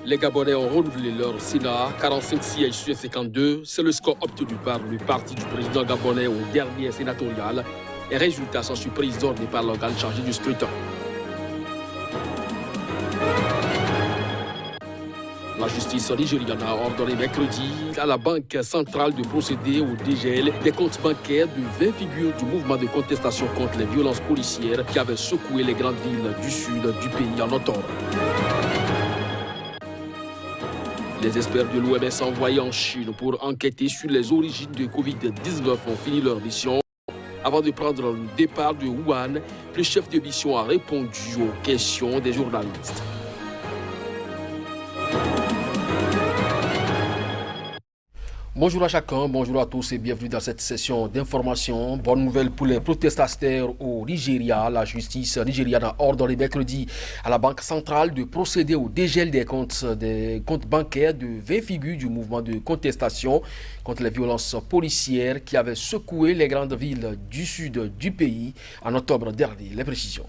Les Gabonais ont renouvelé leur Sénat, 45 sièges sur 52. C'est le score obtenu par le parti du président gabonais au dernier sénatorial. Et résultat sans surprise ordonné par l'organe chargé du scrutin. La justice nigériane a ordonné mercredi à la Banque centrale de procéder au dégel des comptes bancaires de 20 figures du mouvement de contestation contre les violences policières qui avait secoué les grandes villes du sud du pays en octobre. Les experts de l'OMS envoyés en Chine pour enquêter sur les origines de Covid-19 ont fini leur mission. Avant de prendre le départ de Wuhan, le chef de mission a répondu aux questions des journalistes. Bonjour à chacun, bonjour à tous et bienvenue dans cette session d'information. Bonne nouvelle pour les protestataires au Nigeria. La justice nigériane a ordonné mercredi à la Banque centrale de procéder au dégel des comptes bancaires de 20 figures du mouvement de contestation contre les violences policières qui avaient secoué les grandes villes du sud du pays en octobre dernier. Les précisions.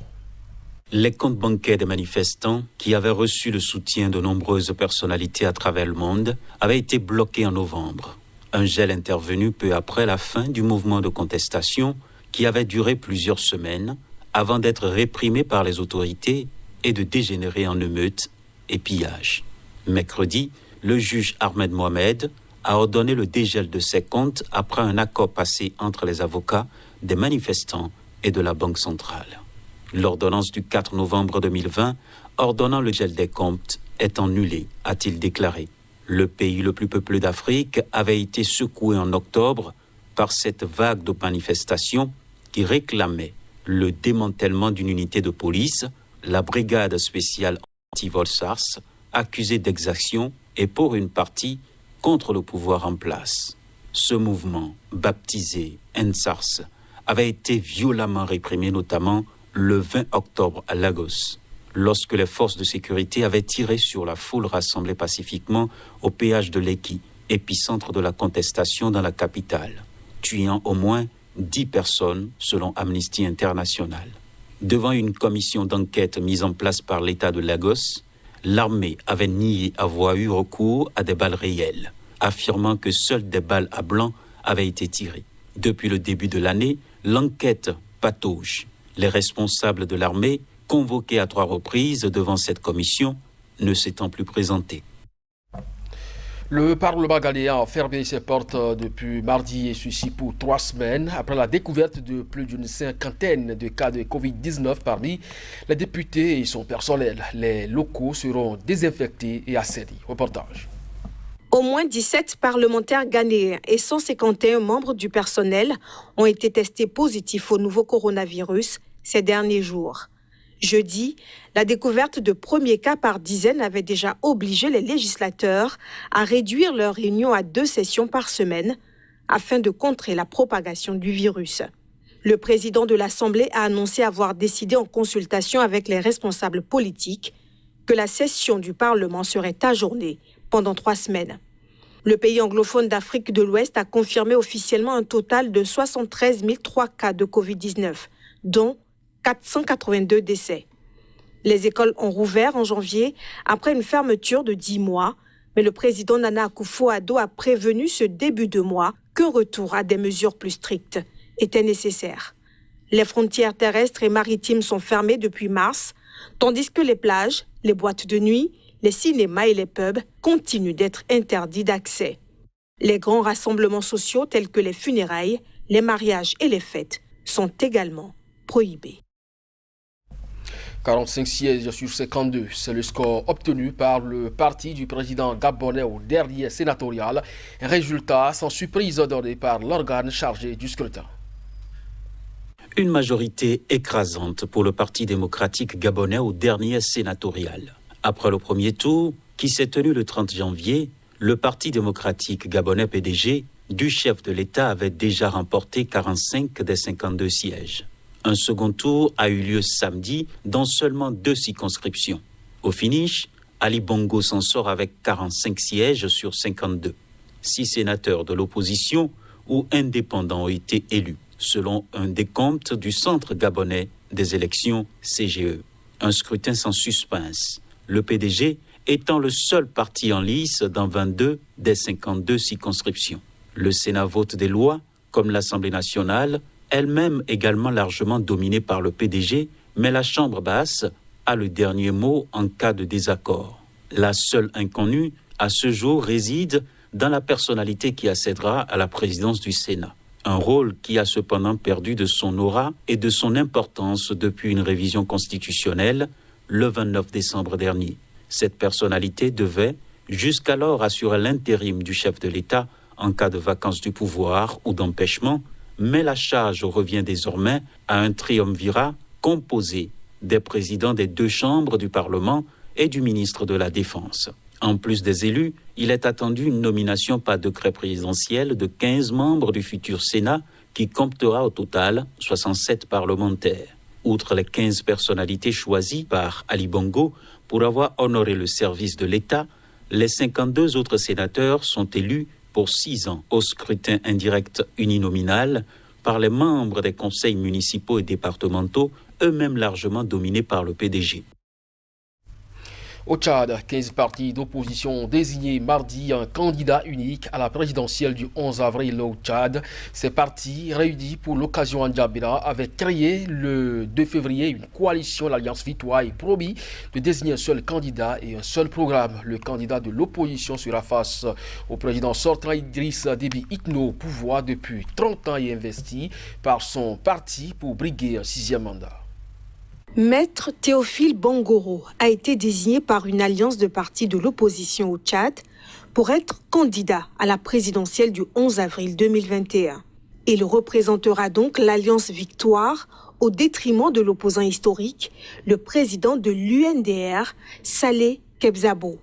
Les comptes bancaires des manifestants, qui avaient reçu le soutien de nombreuses personnalités à travers le monde, avaient été bloqués en novembre. Un gel intervenu peu après la fin du mouvement de contestation qui avait duré plusieurs semaines avant d'être réprimé par les autorités et de dégénérer en émeutes et pillages. Mercredi, le juge Ahmed Mohamed a ordonné le dégel de ces comptes après un accord passé entre les avocats des manifestants et de la Banque centrale. L'ordonnance du 4 novembre 2020 ordonnant le gel des comptes est annulée, a-t-il déclaré. Le pays le plus peuplé d'Afrique avait été secoué en octobre par cette vague de manifestations qui réclamait le démantèlement d'une unité de police, la brigade spéciale anti-Volsars, accusée d'exaction et pour une partie contre le pouvoir en place. Ce mouvement, baptisé NSARS, avait été violemment réprimé, notamment le 20 octobre à Lagos, lorsque les forces de sécurité avaient tiré sur la foule rassemblée pacifiquement au péage de Lekki, épicentre de la contestation dans la capitale, tuant au moins 10 personnes selon Amnesty International. Devant une commission d'enquête mise en place par l'État de Lagos, l'armée avait nié avoir eu recours à des balles réelles, affirmant que seules des balles à blanc avaient été tirées. Depuis le début de l'année, l'enquête patauge. Les responsables de l'armée, convoqués à 3 reprises devant cette commission, ne s'étant plus présentés. Le Parlement ghanéen a fermé ses portes depuis mardi et ceci pour 3 semaines après la découverte de plus d'une cinquantaine de cas de Covid-19 parmi les députés et son personnel. Les locaux seront désinfectés et assainis. Reportage. Au moins 17 parlementaires ghanéens et 151 membres du personnel ont été testés positifs au nouveau coronavirus ces derniers jours. Jeudi, la découverte de premiers cas par dizaines avait déjà obligé les législateurs à réduire leurs réunions à 2 sessions par semaine afin de contrer la propagation du virus. Le président de l'Assemblée a annoncé avoir décidé en consultation avec les responsables politiques que la session du Parlement serait ajournée pendant 3 semaines. Le pays anglophone d'Afrique de l'Ouest a confirmé officiellement un total de 73 003 cas de Covid-19, dont 482 décès. Les écoles ont rouvert en janvier après une fermeture de 10 mois, mais le président Nana Akufo-Addo a prévenu ce début de mois qu'un retour à des mesures plus strictes était nécessaire. Les frontières terrestres et maritimes sont fermées depuis mars, tandis que les plages, les boîtes de nuit, les cinémas et les pubs continuent d'être interdits d'accès. Les grands rassemblements sociaux tels que les funérailles, les mariages et les fêtes sont également prohibés. 45 sièges sur 52, c'est le score obtenu par le parti du président gabonais au dernier sénatorial. Un résultat sans surprise donné par l'organe chargé du scrutin. Une majorité écrasante pour le Parti démocratique gabonais au dernier sénatorial. Après le premier tour, qui s'est tenu le 30 janvier, le Parti démocratique gabonais PDG du chef de l'État avait déjà remporté 45 des 52 sièges. Un second tour a eu lieu samedi dans seulement 2 circonscriptions. Au finish, Ali Bongo s'en sort avec 45 sièges sur 52. 6 sénateurs de l'opposition ou indépendants ont été élus, selon un décompte du Centre gabonais des élections CGE. Un scrutin sans suspense. Le PDG étant le seul parti en lice dans 22 des 52 circonscriptions. Le Sénat vote des lois, comme l'Assemblée nationale, elle-même également largement dominée par le PDG, mais la Chambre basse a le dernier mot en cas de désaccord. La seule inconnue, à ce jour, réside dans la personnalité qui accédera à la présidence du Sénat. Un rôle qui a cependant perdu de son aura et de son importance depuis une révision constitutionnelle le 29 décembre dernier. Cette personnalité devait jusqu'alors assurer l'intérim du chef de l'État en cas de vacance du pouvoir ou d'empêchement, mais la charge revient désormais à un triumvirat composé des présidents des deux chambres du Parlement et du ministre de la Défense. En plus des élus, il est attendu une nomination par décret présidentiel de 15 membres du futur Sénat qui comptera au total 67 parlementaires. Outre les 15 personnalités choisies par Ali Bongo pour avoir honoré le service de l'État, les 52 autres sénateurs sont élus pour 6 ans au scrutin indirect uninominal par les membres des conseils municipaux et départementaux, eux-mêmes largement dominés par le PDG. Au Tchad, 15 partis d'opposition ont désigné mardi un candidat unique à la présidentielle du 11 avril au Tchad. Ces partis, réunis pour l'occasion en Djabira, avaient créé le 2 février une coalition, l'Alliance Victoire, et promis de désigner un seul candidat et un seul programme. Le candidat de l'opposition sera face au président sortant Idriss Déby Itno, au pouvoir depuis 30 ans et investi par son parti pour briguer un 6e mandat. Maître Théophile Bangoro a été désigné par une alliance de partis de l'opposition au Tchad pour être candidat à la présidentielle du 11 avril 2021. Il représentera donc l'Alliance Victoire au détriment de l'opposant historique, le président de l'UNDR, Saleh Kebzabo.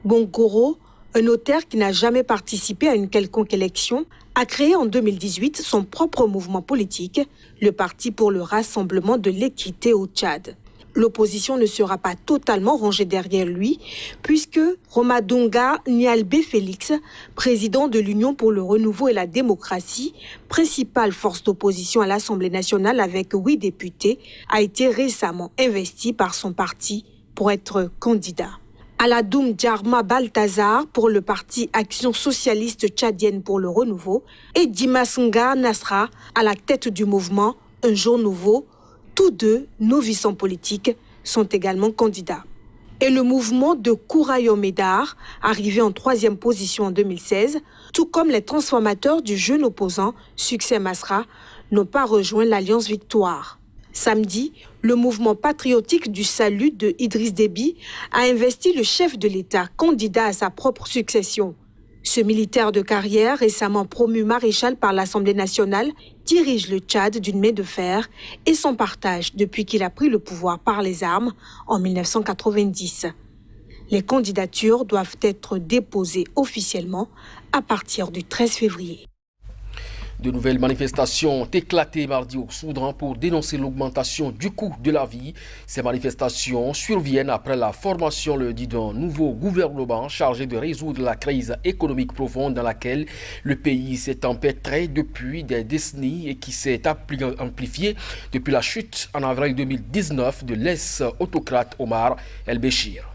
Bangoro, un notaire qui n'a jamais participé à une quelconque élection, a créé en 2018 son propre mouvement politique, le Parti pour le rassemblement de l'équité au Tchad. L'opposition ne sera pas totalement rangée derrière lui, puisque Romadonga Nialbe Félix, président de l'Union pour le renouveau et la démocratie, principale force d'opposition à l'Assemblée nationale avec 8 députés, a été récemment investi par son parti pour être candidat. Aladoum Djarma Baltazar pour le parti Action socialiste tchadienne pour le renouveau et Dimasnga Nasra à la tête du mouvement Un jour nouveau. Tous deux, novices en politique, sont également candidats. Et le mouvement de Kourayo Médar, arrivé en 3e position en 2016, tout comme les transformateurs du jeune opposant Succès Masra, n'ont pas rejoint l'Alliance Victoire. Samedi, le mouvement patriotique du salut de Idriss Déby a investi le chef de l'État candidat à sa propre succession. Ce militaire de carrière, récemment promu maréchal par l'Assemblée nationale, dirige le Tchad d'une main de fer et s'en partage depuis qu'il a pris le pouvoir par les armes en 1990. Les candidatures doivent être déposées officiellement à partir du 13 février. De nouvelles manifestations ont éclaté mardi au Soudan pour dénoncer l'augmentation du coût de la vie. Ces manifestations surviennent après la formation lundi d'un nouveau gouvernement chargé de résoudre la crise économique profonde dans laquelle le pays s'est empêtré depuis des décennies et qui s'est amplifiée depuis la chute en avril 2019 de l'ex-autocrate Omar El-Béchir.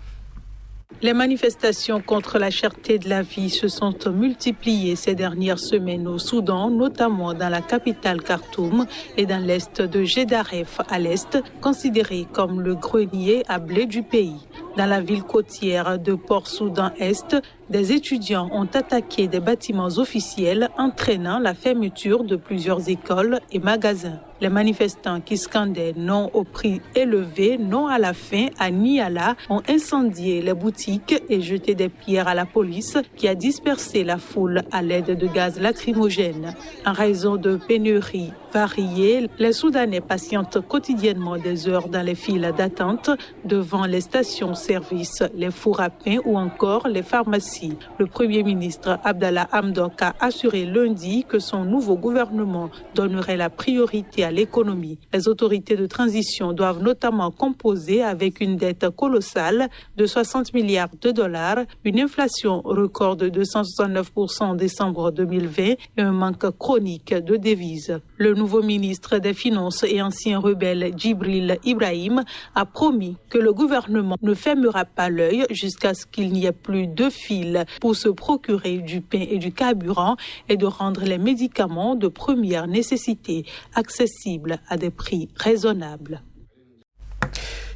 Les manifestations contre la cherté de la vie se sont multipliées ces dernières semaines au Soudan, notamment dans la capitale Khartoum et dans l'est de Gédaref à l'est, considéré comme le grenier à blé du pays. Dans la ville côtière de Port-Soudan-Est, des étudiants ont attaqué des bâtiments officiels, entraînant la fermeture de plusieurs écoles et magasins. Les manifestants qui scandaient non au prix élevé, non à la faim, à Niala, ont incendié les boutiques et jeté des pierres à la police qui a dispersé la foule à l'aide de gaz lacrymogène. En raison de pénuries variées, les Soudanais patientent quotidiennement des heures dans les files d'attente devant les stations-service, les fours à pain ou encore les pharmacies. Le Premier ministre Abdallah Hamdok a assuré lundi que son nouveau gouvernement donnerait la priorité à l'économie. Les autorités de transition doivent notamment composer avec une dette colossale de 60 milliards de dollars, une inflation record de 269% en décembre 2020 et un manque chronique de devises. Le nouveau ministre des Finances et ancien rebelle Djibril Ibrahim a promis que le gouvernement ne ferme fermera pas l'œil jusqu'à ce qu'il n'y ait plus de fil pour se procurer du pain et du carburant et de rendre les médicaments de première nécessité accessibles à des prix raisonnables.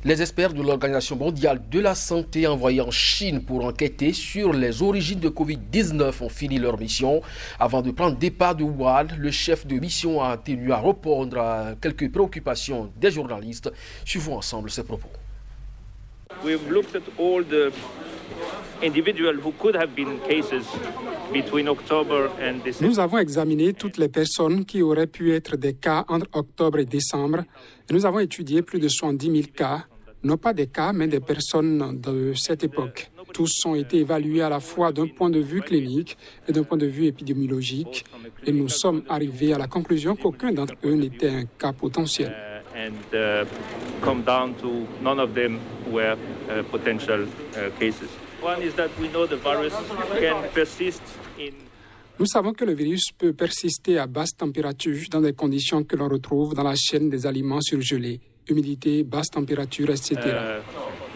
Les experts de l'Organisation mondiale de la santé envoyés en Chine pour enquêter sur les origines de Covid-19 ont fini leur mission. Avant de prendre départ de Wuhan, le chef de mission a tenu à répondre à quelques préoccupations des journalistes. Suivons ensemble ses propos. We've looked at all the individuals who could have been cases between October and December. Nous avons examiné toutes les personnes qui auraient pu être des cas entre octobre et décembre. Et nous avons étudié plus de 70 000 cas, non pas des cas, mais des personnes de cette époque. Tous ont été évalués à la fois d'un point de vue clinique et d'un point de vue épidémiologique. Et nous sommes arrivés à la conclusion qu'aucun d'entre eux n'était un cas potentiel. Come down to none of them were potential cases. One is that we know the virus can persist in. Nous savons que le virus peut persister à basse température dans des conditions que l'on retrouve dans la chaîne des aliments surgelés, humidité, basse température, etc.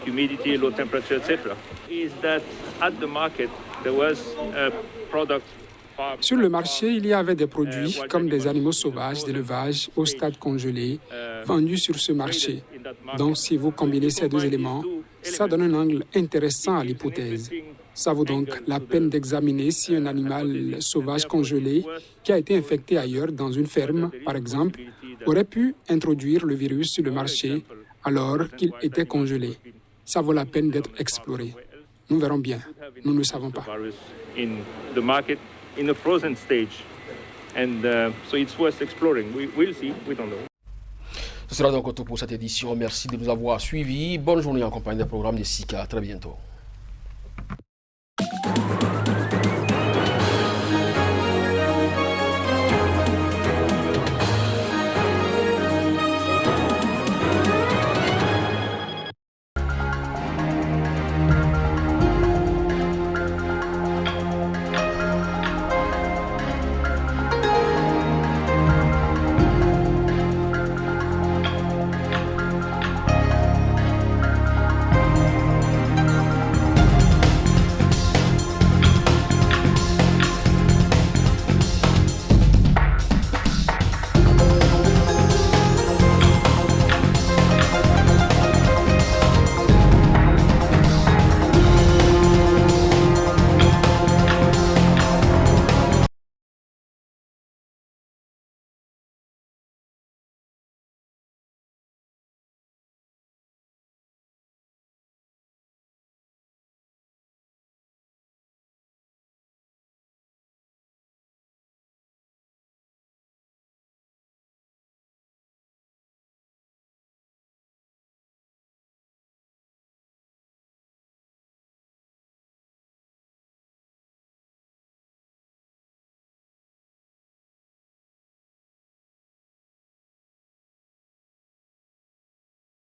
Humidity, low temperature, etc. Is that at the market there was a product. Sur le marché, il y avait des produits comme des animaux sauvages d'élevage au stade congelé vendus sur ce marché. Donc, si vous combinez ces deux éléments, ça donne un angle intéressant à l'hypothèse. Ça vaut donc la peine d'examiner si un animal sauvage congelé qui a été infecté ailleurs dans une ferme, par exemple, aurait pu introduire le virus sur le marché alors qu'il était congelé. Ça vaut la peine d'être exploré. Nous verrons bien. Nous ne savons pas. In a frozen stage, and so it's worth exploring. We'll see. We don't know. Ce sera donc tout pour cette édition. Merci de nous avoir suivis. Bonne journée en compagnie des programmes de SICA. À très bientôt.